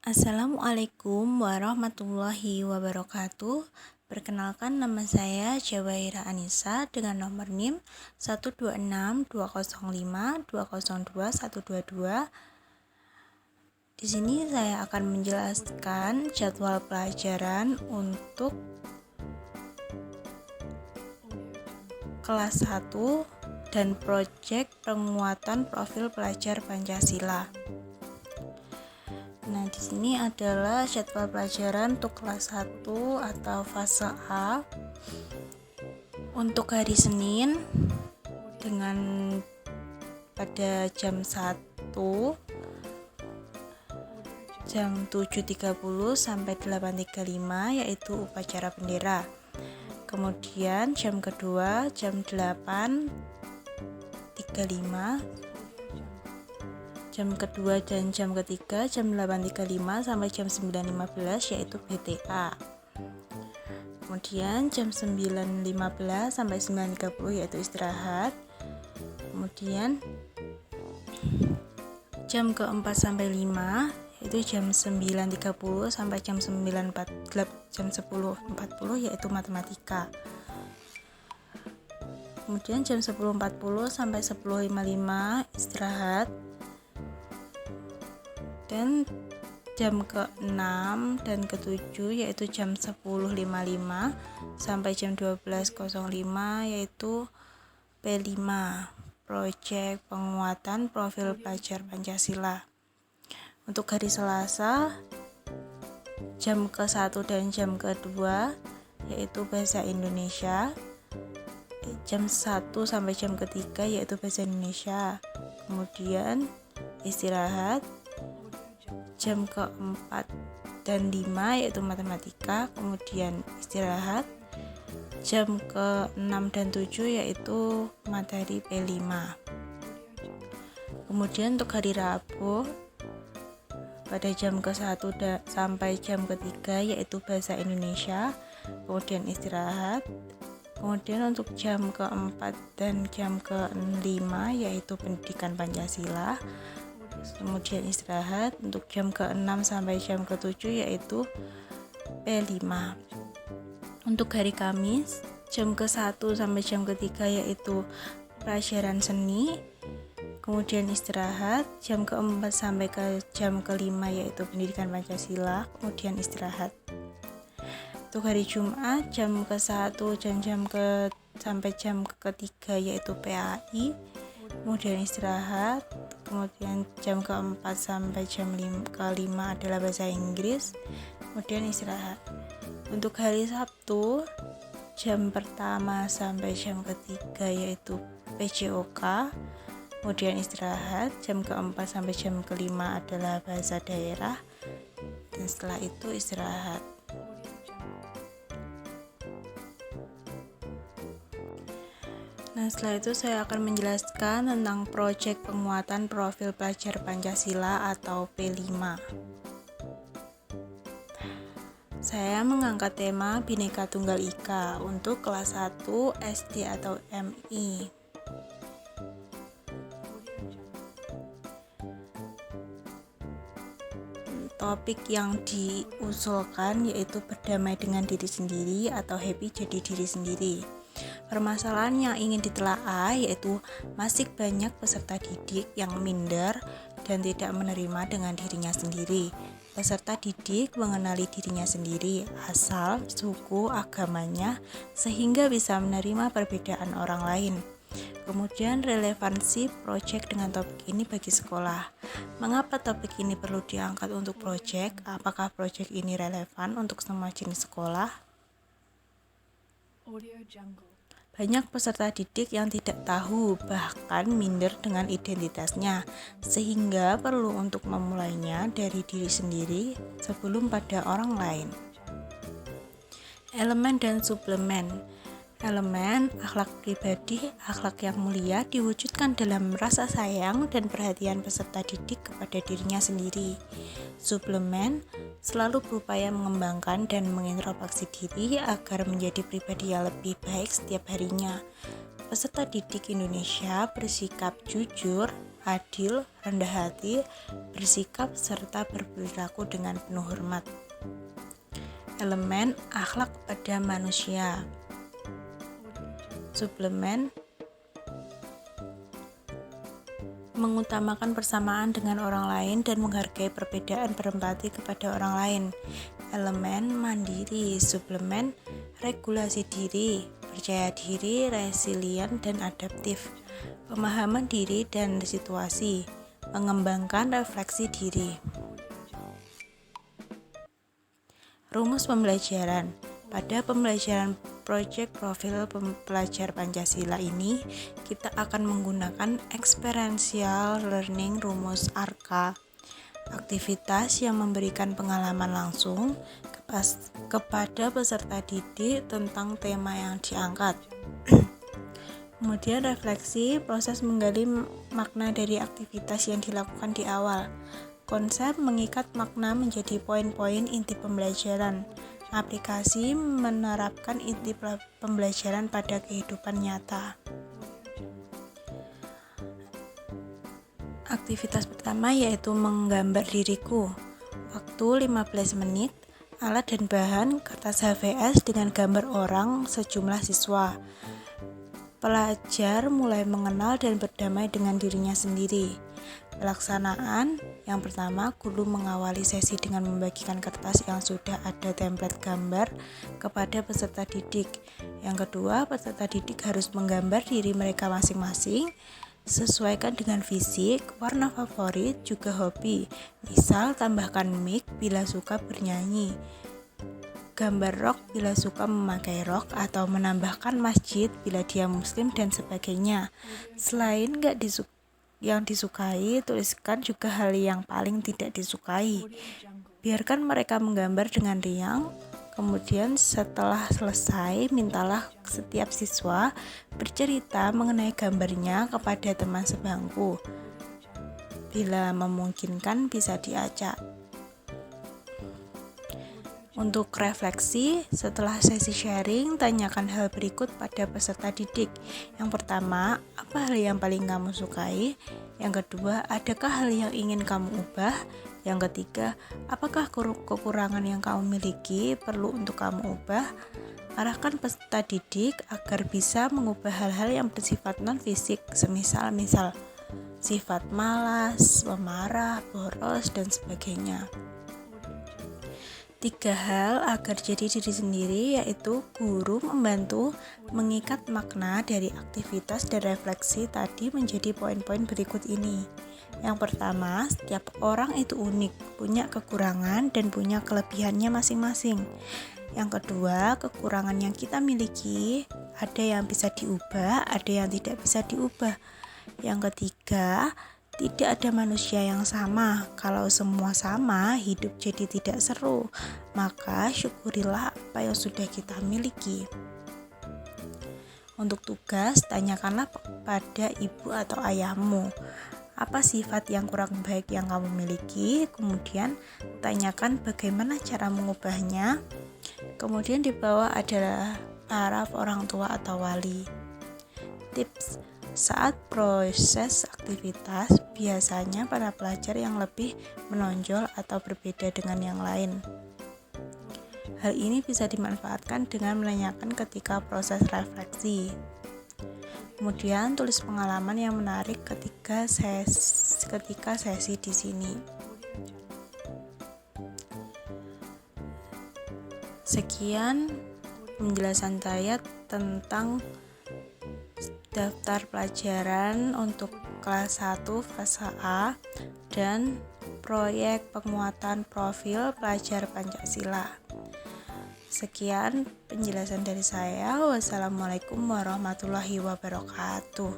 Assalamualaikum warahmatullahi wabarakatuh. Perkenalkan, nama saya Jawaira Anissa dengan nomor NIM 126205202. Di sini saya akan menjelaskan jadwal pelajaran untuk kelas 1 dan proyek penguatan profil pelajar Pancasila. Nah, di sini adalah jadwal pelajaran untuk kelas 1 atau fase A untuk hari Senin dengan pada jam 1 jam 7.30 sampai 8.35 yaitu upacara bendera. Kemudian jam kedua jam 8.35, jam kedua dan jam ketiga jam 8.35 sampai jam 9.15 yaitu BTA. Kemudian jam 9.15 sampai 9.30 yaitu istirahat. Kemudian jam keempat sampai 5 yaitu jam 9.30 sampai jam 10.40 yaitu matematika. Kemudian jam 10.40 sampai 10.55 istirahat. Dan jam ke-6 dan ke-7 yaitu jam 10.55 sampai jam 12.05 yaitu P5, proyek penguatan profil pelajar Pancasila. Untuk hari Selasa jam ke-1 dan jam ke-2 yaitu bahasa Indonesia, jam 1 sampai jam ke-3 yaitu bahasa Indonesia. Kemudian istirahat jam ke-4 dan 5 yaitu matematika. Kemudian istirahat jam ke-6 dan 7 yaitu materi P5. Kemudian untuk hari Rabu pada jam ke-1 sampai jam ke-3 yaitu bahasa Indonesia. Kemudian istirahat. Kemudian untuk jam ke-4 dan jam ke-5 yaitu pendidikan Pancasila. Kemudian istirahat. Untuk jam ke-6 sampai jam ke-7 yaitu P5. Untuk hari Kamis jam ke-1 sampai jam ke-3 yaitu pelajaran seni. Kemudian istirahat jam ke-4 sampai ke jam ke-5 yaitu pendidikan Pancasila. Kemudian istirahat. Untuk hari Jumat jam ke-1 dan sampai jam ke-3 yaitu PAI. Kemudian istirahat. Kemudian jam ke-4 sampai jam ke-5 adalah bahasa Inggris. Kemudian istirahat. Untuk hari Sabtu jam pertama sampai jam ke-3 yaitu PJOK. Kemudian istirahat. Jam ke-4 sampai jam ke-5 adalah bahasa daerah. Dan setelah itu istirahat. Nah, setelah itu saya akan menjelaskan tentang proyek penguatan profil pelajar Pancasila atau P5. Saya mengangkat tema Bhinneka Tunggal Ika untuk kelas 1 SD atau MI. Topik yang diusulkan yaitu berdamai dengan diri sendiri atau happy jadi diri sendiri. Permasalahan yang ingin ditelaah yaitu masih banyak peserta didik yang minder dan tidak menerima dengan dirinya sendiri. Peserta didik mengenali dirinya sendiri, asal, suku, agamanya, sehingga bisa menerima perbedaan orang lain. Kemudian relevansi proyek dengan topik ini bagi sekolah. Mengapa topik ini perlu diangkat untuk proyek? Apakah proyek ini relevan untuk semua jenis sekolah? Banyak peserta didik yang tidak tahu, bahkan minder dengan identitasnya, sehingga perlu untuk memulainya dari diri sendiri sebelum pada orang lain. Elemen dan suplemen. Elemen, akhlak pribadi, akhlak yang mulia diwujudkan dalam rasa sayang dan perhatian peserta didik kepada dirinya sendiri. Suplemen, selalu berupaya mengembangkan dan mengintrospeksi diri agar menjadi pribadi yang lebih baik setiap harinya. Peserta didik Indonesia bersikap jujur, adil, rendah hati, bersikap, serta berperilaku dengan penuh hormat. Elemen akhlak pada manusia. Suplemen mengutamakan persamaan dengan orang lain dan menghargai perbedaan, berempati kepada orang lain. Elemen mandiri. Suplemen regulasi diri, percaya diri, resilient dan adaptif, pemahaman diri dan situasi, mengembangkan refleksi diri. Rumus pembelajaran. Pada pembelajaran Project Profil Pelajar Pancasila ini, kita akan menggunakan experiential learning rumus ARKA, aktivitas yang memberikan pengalaman langsung kepada peserta didik tentang tema yang diangkat. Kemudian refleksi, proses menggali makna dari aktivitas yang dilakukan di awal. Konsep mengikat makna menjadi poin-poin inti pembelajaran. Aplikasi menerapkan inti pembelajaran pada kehidupan nyata. Aktivitas pertama yaitu menggambar diriku. Waktu 15 menit, alat dan bahan kertas HVS dengan gambar orang sejumlah siswa. Pelajar mulai mengenal dan berdamai dengan dirinya sendiri. Pelaksanaan yang pertama, guru mengawali sesi dengan membagikan kertas yang sudah ada template gambar kepada peserta didik. Yang kedua, peserta didik harus menggambar diri mereka masing-masing, sesuaikan dengan fisik, warna favorit, juga hobi. Misal, tambahkan mic bila suka bernyanyi, gambar rok bila suka memakai rok, atau menambahkan masjid bila dia muslim dan sebagainya. Selain yang disukai, tuliskan juga hal yang paling tidak disukai. Biarkan mereka menggambar dengan riang. Kemudian setelah selesai, mintalah setiap siswa bercerita mengenai gambarnya kepada teman sebangku. Bila memungkinkan bisa diacak. Untuk refleksi, setelah sesi sharing, tanyakan hal berikut pada peserta didik. Yang pertama, apa hal yang paling kamu sukai? Yang kedua, adakah hal yang ingin kamu ubah? Yang ketiga, apakah kekurangan yang kamu miliki perlu untuk kamu ubah? Arahkan peserta didik agar bisa mengubah hal-hal yang bersifat non-fisik, semisal sifat malas, pemarah, boros, dan sebagainya. 3 hal agar jadi diri sendiri, yaitu guru membantu mengikat makna dari aktivitas dan refleksi tadi menjadi poin-poin berikut ini. Yang pertama, setiap orang itu unik, punya kekurangan dan punya kelebihannya masing-masing. Yang kedua, kekurangan yang kita miliki ada yang bisa diubah, ada yang tidak bisa diubah. Yang ketiga, tidak ada manusia yang sama. Kalau semua sama, hidup jadi tidak seru. Maka syukurilah apa yang sudah kita miliki. Untuk tugas, tanyakanlah pada ibu atau ayahmu, apa sifat yang kurang baik yang kamu miliki. Kemudian tanyakan bagaimana cara mengubahnya. Kemudian di bawah adalah para orang tua atau wali. Tips: saat proses aktivitas, biasanya para pelajar yang lebih menonjol atau berbeda dengan yang lain. Hal ini bisa dimanfaatkan dengan menanyakan ketika proses refleksi. Kemudian tulis pengalaman yang menarik ketika sesi di sini. Sekian penjelasan saya tentang daftar pelajaran untuk kelas 1 fase A dan proyek penguatan profil pelajar Pancasila. Sekian penjelasan dari saya. Wassalamualaikum warahmatullahi wabarakatuh.